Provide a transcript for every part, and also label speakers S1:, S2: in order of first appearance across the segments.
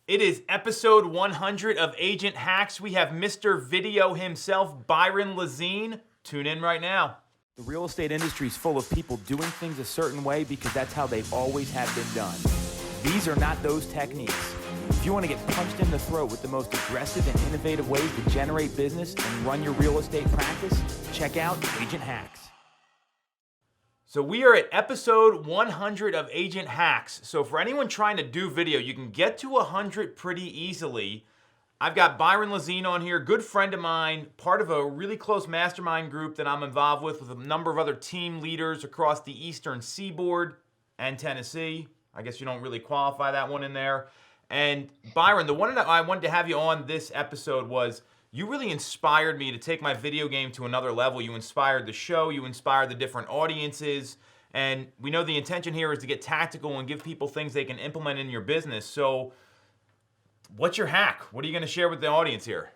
S1: It is episode 100 of Agent Hacks. We have Mr. Video himself, Byron Lazine. Tune in right now. The real estate industry is full of people doing things a certain way because that's how they always have been done. These are not those techniques. If you want to get punched in the throat with the most aggressive and innovative ways to generate business and run your real estate practice, check out Agent Hacks. So we are at episode 100 of Agent Hacks. So for anyone trying to do video, you can get to 100 pretty easily. I've got Byron Lazine on here, good friend of mine, part of a really close mastermind group that I'm involved with a number of other team leaders across the Eastern Seaboard and Tennessee. I guess you don't really qualify that one in there. And Byron, the one that I wanted to have you on this episode was you really inspired me to take my video game to another level. You inspired the show, you inspired the different audiences, and we know the intention here is to get tactical and give people things they can implement in your business. So what's your hack? What are you going to share with the audience here?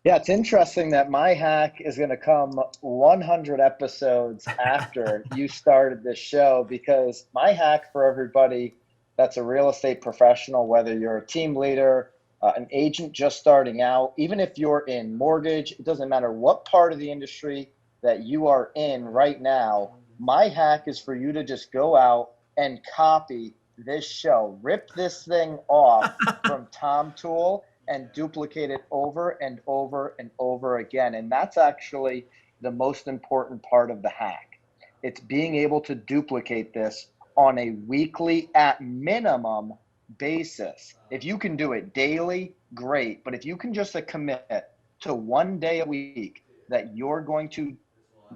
S2: Yeah, it's interesting that my hack is going to come 100 episodes after you started this show, because my hack for everybody that's a real estate professional, whether you're a team leader, an agent just starting out, even if you're in mortgage, it doesn't matter what part of the industry that you are in right now. My hack is for you to just go out and copy this show, rip this thing off from Tom Tool and duplicate it over and over and over again. And that's actually the most important part of the hack. It's being able to duplicate this on a weekly, at minimum, basis. If you can do it daily, great. But if you can just commit to one day a week that you're going to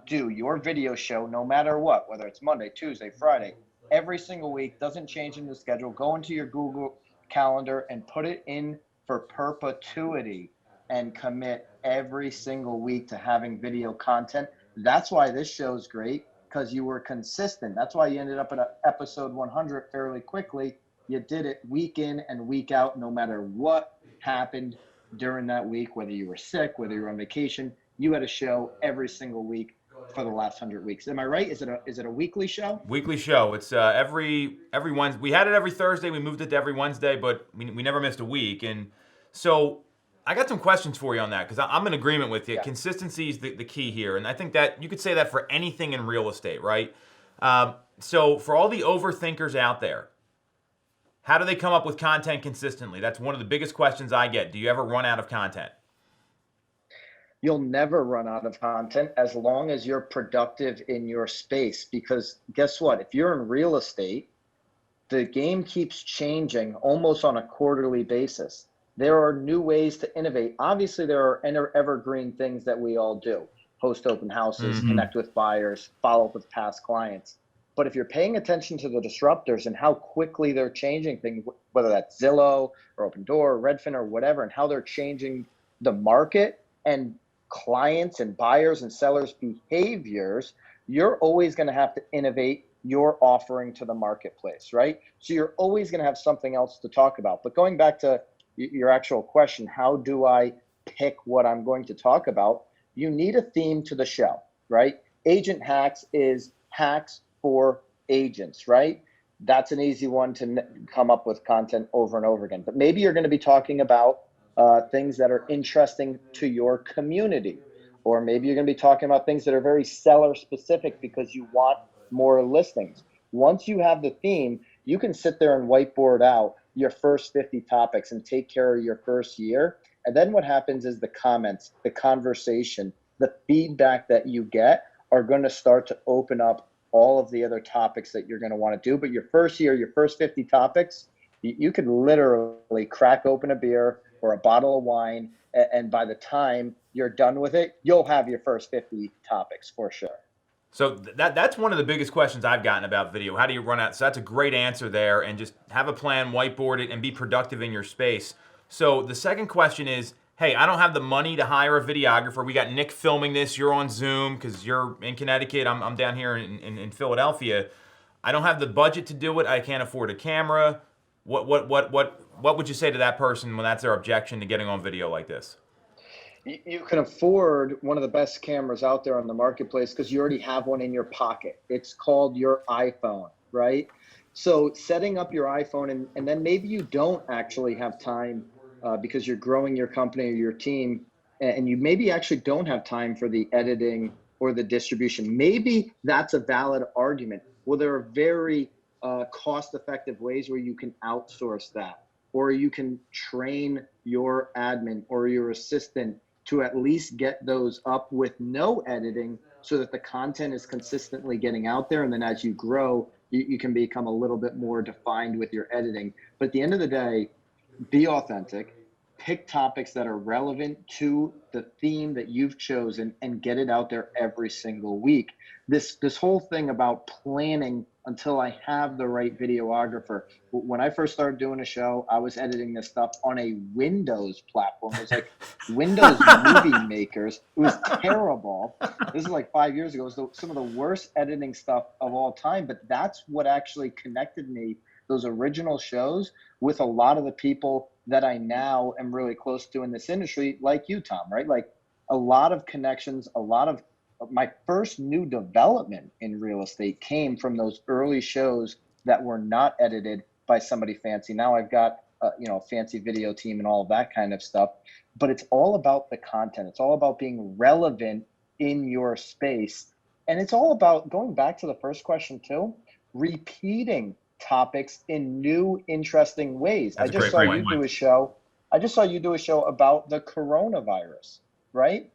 S2: do your video show, no matter what, whether it's Monday, Tuesday, Friday, every single week, doesn't change in the schedule, go into your Google Calendar and put it in for perpetuity and commit every single week to having video content. That's why this show is great, because you were consistent. That's why you ended up at episode 100 fairly quickly. You did it week in and week out, no matter what happened during that week, whether you were sick, whether you were on vacation, you had a show every single week for the last 100 weeks. Am I right? Is it a weekly show?
S1: Weekly show. It's every Wednesday. We had it every Thursday. We moved it to every Wednesday, but we never missed a week. And so I got some questions for you on that, because I'm in agreement with you. Yeah. Consistency is the key here. And I think that you could say that for anything in real estate, right? So for all the overthinkers out there, how do they come up with content consistently? That's one of the biggest questions I get. Do you ever run out of content?
S2: You'll never run out of content as long as you're productive in your space. Because guess what? If you're in real estate, the game keeps changing almost on a quarterly basis. There are new ways to innovate. Obviously, there are evergreen things that we all do. Host open houses, connect with buyers, follow up with past clients. But if you're paying attention to the disruptors and how quickly they're changing things, whether that's Zillow or Open Door or Redfin or whatever, and how they're changing the market and clients and buyers and sellers' behaviors, you're always going to have to innovate your offering to the marketplace, right? So you're always going to have something else to talk about. But going back to your actual question, how do I pick what I'm going to talk about? You need a theme to the show, right? Agent Hacks is hacks for agents, right? That's an easy one to come up with content over and over again. But maybe you're going to be talking about things that are interesting to your community, or maybe you're going to be talking about things that are very seller specific because you want more listings. Once you have the theme, you can sit there and whiteboard out your first 50 topics and take care of your first year. And then what happens is the comments, the conversation, the feedback that you get are going to start to open up all of the other topics that you're going to want to do. But your first year, your first 50 topics, you could literally crack open a beer or a bottle of wine, and by the time you're done with it, you'll have your first 50 topics for sure.
S1: So that's one of the biggest questions I've gotten about video. How do you run out? So that's a great answer there, and just have a plan, whiteboard it, and be productive in your space. So the second question is, hey, I don't have the money to hire a videographer. We got Nick filming this. You're on Zoom because you're in Connecticut. I'm down here in Philadelphia. I don't have the budget to do it. I can't afford a camera. What would you say to that person when that's their objection to getting on video like this?
S2: You can afford one of the best cameras out there on the marketplace because you already have one in your pocket. It's called your iPhone, right? So setting up your iPhone, and then maybe you don't actually have time because you're growing your company or your team, and you maybe actually don't have time for the editing or the distribution. Maybe that's a valid argument. Well, there are very cost-effective ways where you can outsource that, or you can train your admin or your assistant to at least get those up with no editing so that the content is consistently getting out there. And then as you grow, you can become a little bit more defined with your editing. But at the end of the day, be authentic, pick topics that are relevant to the theme that you've chosen, and get it out there every single week. This whole thing about planning until I have the right videographer. When I first started doing a show, I was editing this stuff on a Windows platform. It was like Windows Movie Makers. It was terrible. This is like 5 years ago. It was some of the worst editing stuff of all time, but that's what actually connected me, those original shows, with a lot of the people that I now am really close to in this industry, like you, Tom, right? Like a lot of connections, a lot of my first new development in real estate came from those early shows that were not edited by somebody fancy. Now I've got a fancy video team and all of that kind of stuff, but it's all about the content. It's all about being relevant in your space. And it's all about, going back to the first question too, repeating topics in new, interesting ways. I just saw you do a show about the coronavirus, right?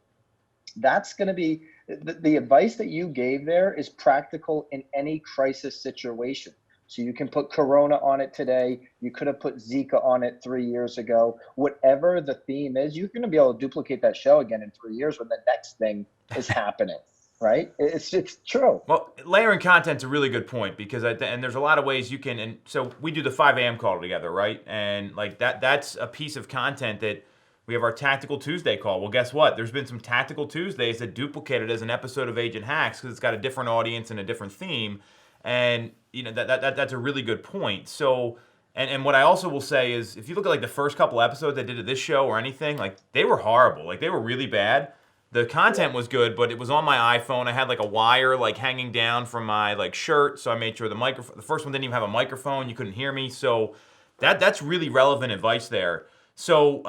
S2: That's going to be the advice that you gave there is practical in any crisis situation. So you can put Corona on it today. You could have put Zika on it 3 years ago. Whatever the theme is, you're going to be able to duplicate that show again in 3 years when the next thing is happening. Right? It's true.
S1: Well, layering content's a really good point, because and there's a lot of ways you can, and so we do the 5 a.m. call together, right? And like that's a piece of content that we have our Tactical Tuesday call. Well, guess what? There's been some Tactical Tuesdays that duplicated as an episode of Agent Hacks because it's got a different audience and a different theme. And that's a really good point. So, and what I also will say is, if you look at like the first couple episodes I did of this show or anything, like they were horrible. Like they were really bad. The content was good, but it was on my iPhone. I had like a wire like hanging down from my like shirt, so I made sure the first one didn't even have a microphone. You couldn't hear me. So that's really relevant advice there. So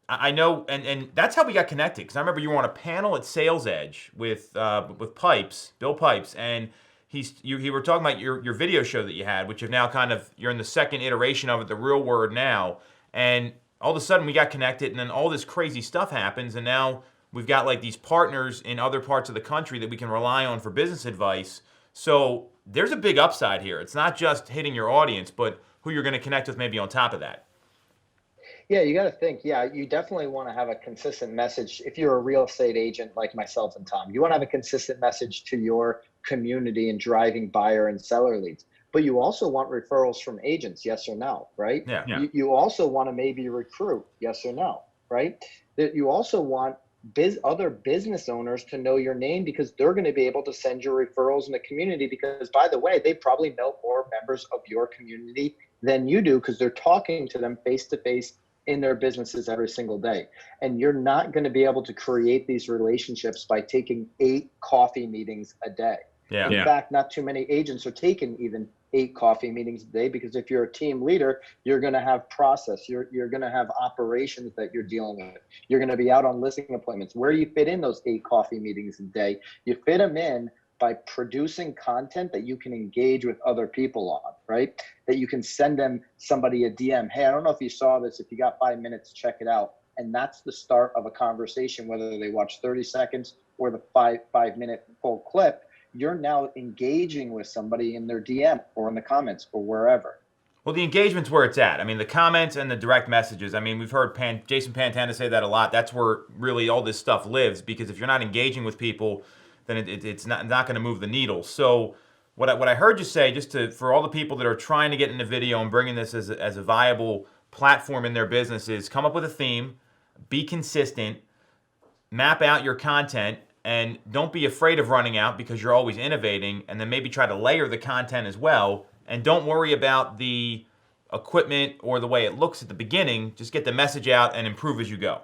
S1: I know, and that's how we got connected, because I remember you were on a panel at Sales Edge with Bill Pipes, and you were talking about your video show that you had, which you've now you're in the second iteration of it, the real word now, and all of a sudden we got connected, and then all this crazy stuff happens, and now we've got like these partners in other parts of the country that we can rely on for business advice. So there's a big upside here. It's not just hitting your audience, but who you're going to connect with maybe on top of that.
S2: Yeah, you got to think. Yeah, you definitely want to have a consistent message. If you're a real estate agent like myself and Tom, you want to have a consistent message to your community and driving buyer and seller leads. But you also want referrals from agents, yes or no, right?
S1: Yeah.
S2: You also want to maybe recruit, yes or no, right? That you also want other business owners to know your name, because they're going to be able to send you referrals in the community, because by the way, they probably know more members of your community than you do, because they're talking to them face to face in their businesses every single day. And you're not going to be able to create these relationships by taking 8 coffee meetings a day. In fact, not too many agents are taking even 8 coffee meetings a day, because if you're a team leader, you're going to have process, you're going to have operations that you're dealing with. You're going to be out on listing appointments. Where you fit in those 8 coffee meetings a day, you fit them in by producing content that you can engage with other people on, right? That you can send them somebody a DM. Hey, I don't know if you saw this. If you got 5 minutes, check it out. And that's the start of a conversation, whether they watch 30 seconds or the 5-minute full clip. You're now engaging with somebody in their DM or in the comments or wherever.
S1: Well, the engagement's where it's at. I mean, the comments and the direct messages. I mean, we've heard Jason Pantana say that a lot. That's where really all this stuff lives, because if you're not engaging with people, then it's not going to move the needle. So what I heard you say, for all the people that are trying to get into video and bringing this as a viable platform in their business, is come up with a theme, be consistent, map out your content, and don't be afraid of running out, because you're always innovating, and then maybe try to layer the content as well. And don't worry about the equipment or the way it looks at the beginning. Just get the message out and improve as you go.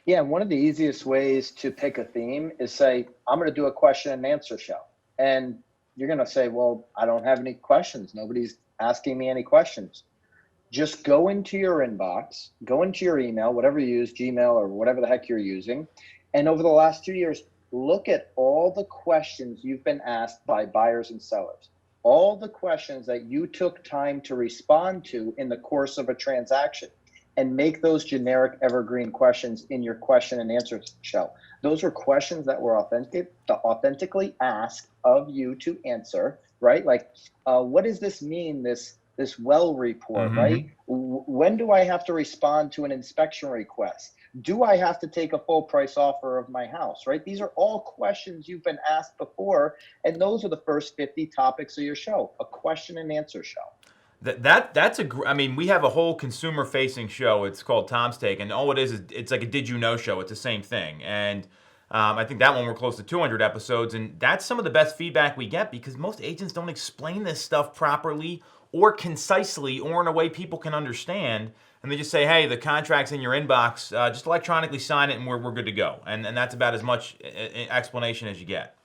S2: Yeah, and one of the easiest ways to pick a theme is say, I'm going to do a question and answer show. And you're going to say, well, I don't have any questions. Nobody's asking me any questions. Just go into your inbox, go into your email, whatever you use, Gmail or whatever the heck you're using. And over the last 2 years, look at all the questions you've been asked by buyers and sellers, all the questions that you took time to respond to in the course of a transaction, and make those generic evergreen questions in your question and answer shell. Those were questions that were authentically asked of you to answer, right? Like, what does this mean, this well report, right? When do I have to respond to an inspection request? Do I have to take a full price offer of my house, right? These are all questions you've been asked before, and those are the first 50 topics of your show, a question and answer show.
S1: I mean, we have a whole consumer-facing show. It's called Tom's Take, and all it is it's like a Did You Know show. It's the same thing, and I think that one we're close to 200 episodes, and that's some of the best feedback we get because most agents don't explain this stuff properly or concisely or in a way people can understand, and they just say, hey, the contract's in your inbox, just electronically sign it and we're good to go, and that's about as much explanation as you get.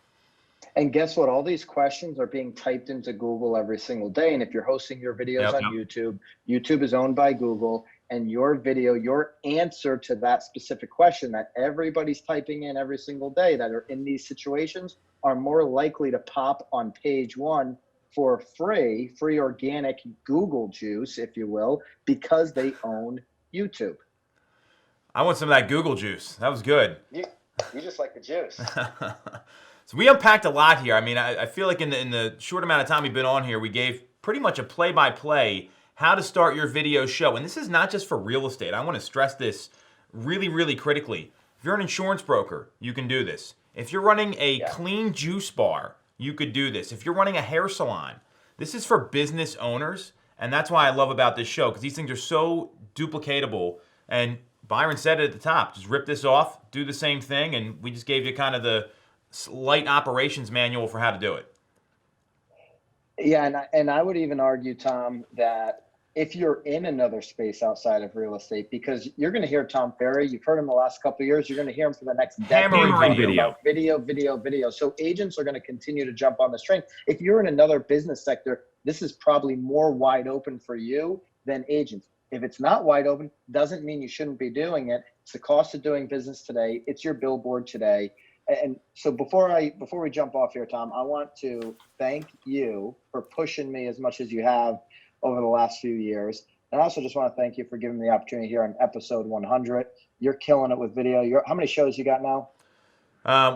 S2: And guess what? All these questions are being typed into Google every single day. And if you're hosting your videos on YouTube, YouTube is owned by Google, and your video, your answer to that specific question that everybody's typing in every single day that are in these situations are more likely to pop on page one for free organic Google juice, if you will, because they own YouTube.
S1: I want some of that Google juice. That was good.
S2: You just like the juice.
S1: So we unpacked a lot here. I mean, I feel like in the short amount of time we've been on here, we gave pretty much a play-by-play how to start your video show. And this is not just for real estate. I want to stress this really, really critically. If you're an insurance broker, you can do this. If you're running a clean juice bar, you could do this. If you're running a hair salon, this is for business owners. And that's why I love about this show, because these things are so duplicatable. And Byron said it at the top, just rip this off, do the same thing. And we just gave you kind of the light operations manual for how to do it.
S2: Yeah, and I would even argue, Tom, that if you're in another space outside of real estate, because you're going to hear Tom Ferry, you've heard him the last couple of years, you're going to hear him for the next decade. Video. So agents are going to continue to jump on this train. If you're in another business sector, this is probably more wide open for you than agents. If it's not wide open, doesn't mean you shouldn't be doing it. It's the cost of doing business today. It's your billboard today. And so before we jump off here, Tom, I want to thank you for pushing me as much as you have over the last few years. And I also just want to thank you for giving me the opportunity here on episode 100. You're killing it with video. How many shows you got now?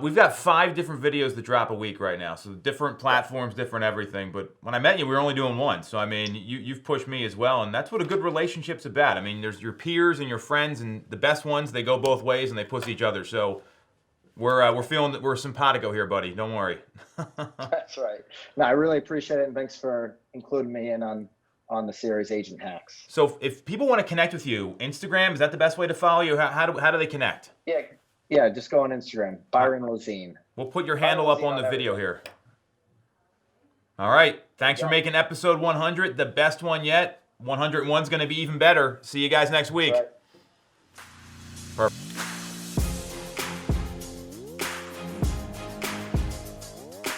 S1: We've got 5 different videos that drop a week right now. So different platforms, different everything. But when I met you, we were only doing one. So, I mean, you've pushed me as well. And that's what a good relationship's about. I mean, there's your peers and your friends, and the best ones, they go both ways and they push each other. So we're feeling that we're simpatico here, buddy. Don't worry.
S2: That's right. No, I really appreciate it, and thanks for including me in on the series Agent Hacks.
S1: So if people want to connect with you, Instagram, is that the best way to follow you? How do they connect?
S2: Yeah, just go on Instagram, Byron Lazine.
S1: We'll put your handle up on the video here. All right. Thanks for making episode 100 the best one yet. 101's going to be even better. See you guys next week.
S2: Right.
S1: Perfect.